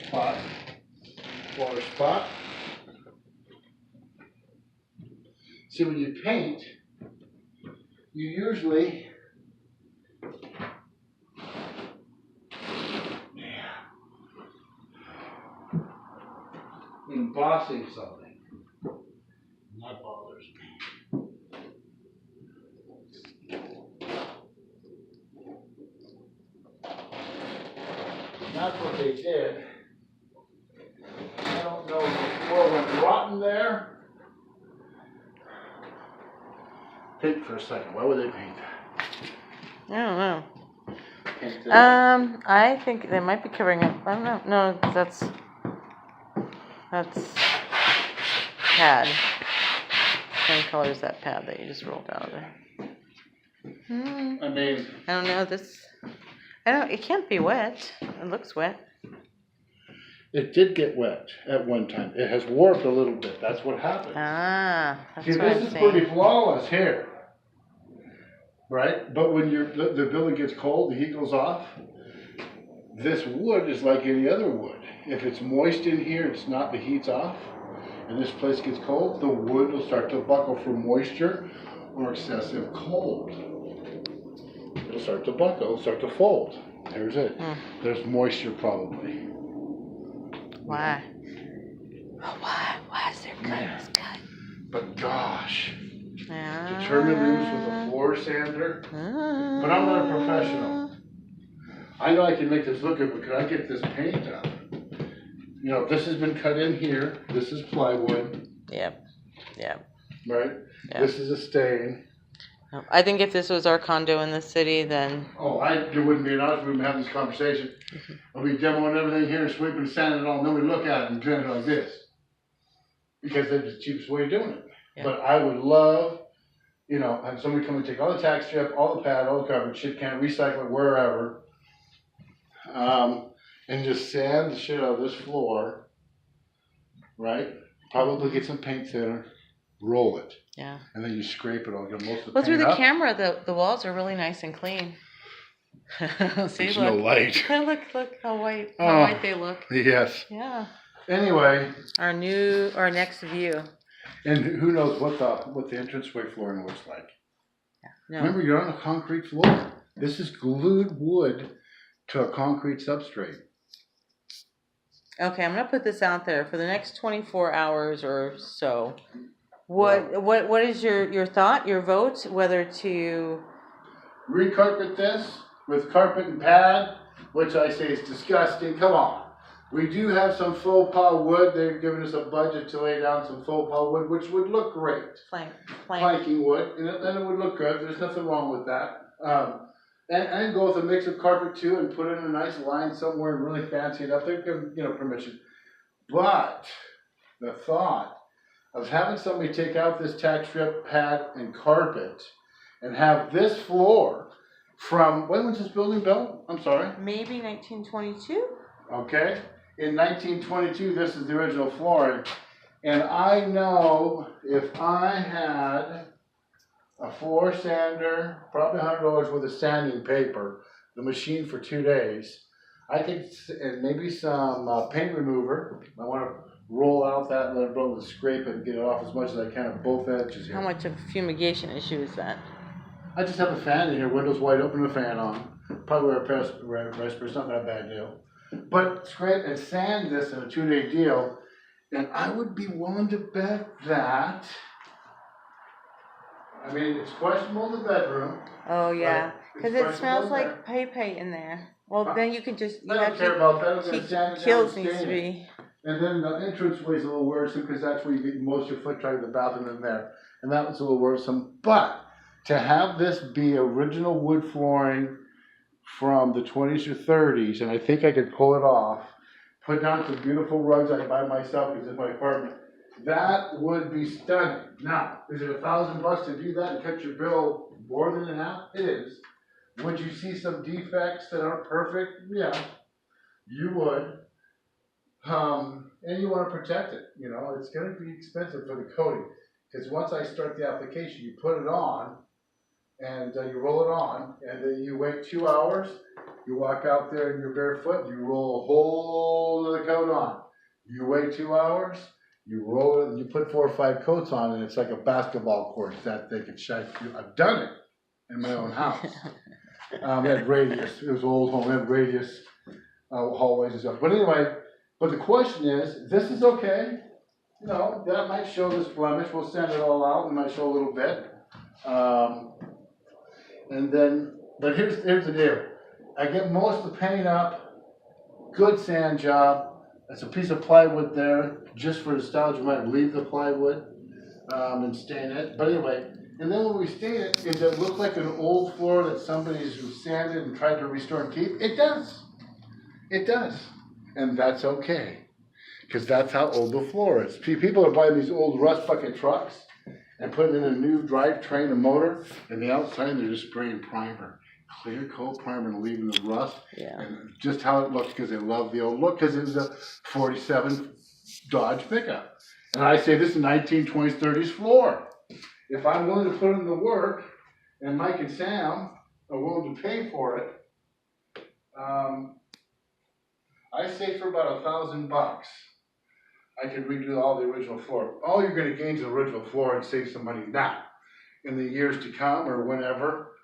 spot, floor spot. See, when you paint, you usually embossing something. That bothers me. That's what they did. I don't know if the floor went rotten there. Think for a second. Why would they paint that? I don't know. I think they might be covering up. I don't know. No, that's pad. What color is that pad that you just rolled out of there? I mean, I don't know. It can't be wet. It looks wet. it did get wet at one time. It has warped a little bit. That's what happened. That's See, what this I'm is saying. pretty flawless here, right? But when the building gets cold, the heat goes off. This wood is like any other wood. If it's moist in here, it's not, the heat's off, and this place gets cold, the wood will start to buckle from moisture or excessive cold. It'll start to buckle, it'll start to fold. There's it. There's moisture probably. Why? Why is there cuts? But gosh, to turn it loose with a floor sander. But I'm not a professional. I know I can make this look good, but could I get this paint up? You know, this has been cut in here. This is plywood. Yep. Right? Yep. This is a stain. I think if this was our condo in the city, then... Oh, it wouldn't be an art room having this conversation. I'll be demoing everything here and sweeping and sanding it all, and then we look at it and doing it like this. Because that's the cheapest way of doing it. Yeah. But I would love, you know, have somebody come and take all the tack strip, all the pad, all the coverage, shit can, recycle it wherever. And just sand the shit out of this floor, right? Probably get some paint thinner, roll it. Yeah. And then you scrape it all, get most of the paint through the up. camera, the walls are really nice and clean. See, there's no light. look how white they look. Yes. Yeah. Anyway. Our next view. And who knows what the entranceway flooring looks like. Yeah. No. Remember, you're on a concrete floor. This is glued wood to a concrete substrate. Okay, I'm gonna put this out there for the next 24 hours or so. What is your thought, your vote, whether to recarpet this with carpet and pad, which I say is disgusting. Come on. We do have some faux pas wood. They've given us a budget to lay down some faux pas wood, which would look great. Planking wood, and it would look good. There's nothing wrong with that. And go with a mix of carpet too, and put in a nice line somewhere and really fancy it up. They've given, permission. But the thought of having somebody take out this tack strip, pad, and carpet, and have this floor from, when was this building built? I'm sorry. Maybe 1922. Okay. In 1922, this is the original flooring. And I know if I had a floor sander, probably $100 worth of sanding paper, the machine for 2 days, I could, and maybe some paint remover. I want to roll out that and let it go and scrape it and get it off as much as I can at both edges here. How much of a fumigation issue is that? I just have a fan in here, windows wide open, a fan on. Probably wear a respirator, it's not that bad deal. But scrape and sand this in a 2-day deal, and I would be willing to bet that, I mean, it's questionable in the bedroom. Oh yeah, because it smells like pay in there. Well, then you can just, I don't care about that. I'm going to sand it kills down needs to be. And then the entrance way is a little worrisome because that's where you get most of your foot traffic, the bathroom in there. And that was a little worrisome. But to have this be original wood flooring from the 20s or 30s, and I think I could pull it off, put down some beautiful rugs I buy myself because it's my apartment, that would be stunning. Now, is it $1,000 to do that and cut your bill more than in half? It is. Would you see some defects that aren't perfect? Yeah, you would. And you want to protect it. It's going to be expensive for the coating because once I start the application, you put it on, and you roll it on, and then you wait 2 hours. You walk out there in your barefoot. You roll a whole other coat on. You wait 2 hours. You roll it. And you put 4 or 5 coats on, and it's like a basketball court that they can shine through. I've done it in my own house. It had radius. It was an old home. It had radius hallways and stuff. But anyway, but the question is, this is okay. You know, that might show this blemish. We'll sand it all out. It might show a little bit. And then, but here's the deal. I get most of the paint up. Good sand job. That's a piece of plywood there, just for nostalgia. Might leave the plywood and stain it. But anyway, and then when we stain it, does it look like an old floor that somebody's sanded and tried to restore and keep? It does. It does. And that's okay. Because that's how old the floor is. People are buying these old rust bucket trucks and putting in a new drivetrain and motor, and the outside they're just spraying primer. Clear coat primer and leaving the rust. Yeah. And just how it looks, because they love the old look, because it was a 47 Dodge pickup. And I say this is 1920s, 30s floor. If I'm willing to put in the work, and Mike and Sam are willing to pay for it, I say for about $1,000, I could redo all the original floor. All you're going to gain is the original floor and save some money now. In the years to come or whenever,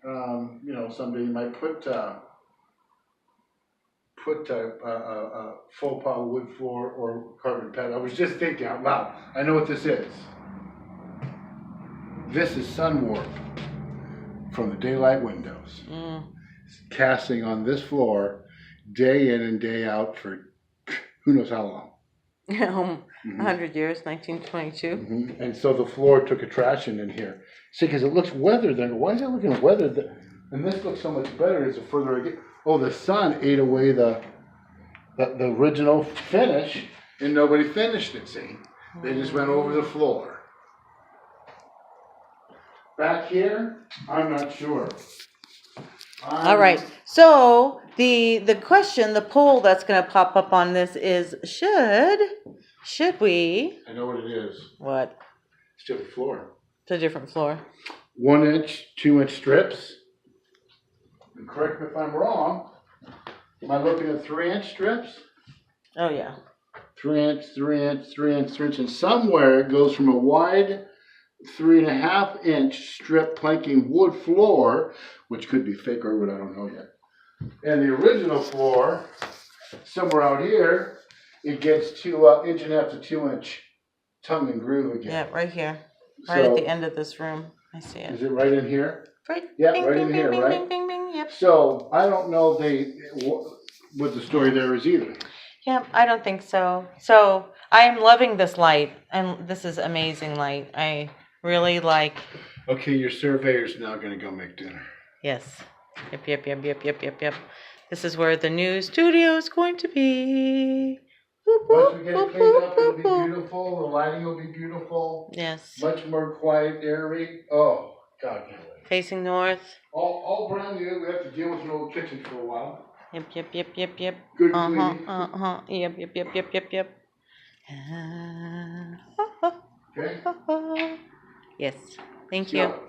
you know, someday you might put faux pas wood floor or carpet pad. I was just thinking out loud. I know what this is. This is sun warp from the daylight windows. Casting on this floor day in and day out for who knows how long. 100 years, 1922. And so the floor took a trashing in here. See, because it looks weathered there. Why is it looking weathered? And this looks so much better as the further I get. Oh, the sun ate away the original finish, and nobody finished it, see? They just went over the floor. Back here, I'm not sure. All right. So the question, the poll that's going to pop up on this is, should we? I know what it is. What? It's different floor. It's a different floor. 1 inch, 2 inch strips. And correct me if I'm wrong. Am I looking at 3 inch strips? Oh yeah. 3 inch, 3 inch, 3 inch, 3 inch, and somewhere it goes from a wide 3.5 inch strip planking wood floor, which could be fake or wood, I don't know yet. And the original floor, somewhere out here, it gets to 1.5 to 2 inch tongue and groove again. Yeah, right here. Right at the end of this room. I see it. Is it right in here? Right. Yeah, bing, right bing, in bing, here, bing, right? Bing, bing, bing, yep. So I don't know what the story there is either. Yeah, I don't think so. So I'm loving this light, and this is amazing light. I really like. Okay, your surveyor's now going to go make dinner. Yes. Yep. This is where the new studio is going to be. Once we get it cleaned up, it'll be beautiful. The lighting will be beautiful. Yes. Much more quiet, airy. Oh, God, can't wait. Facing north. All brand new. We have to deal with an old kitchen for a while. Yep. Good cleaning. Yep. Okay. Yes. Thank you. So,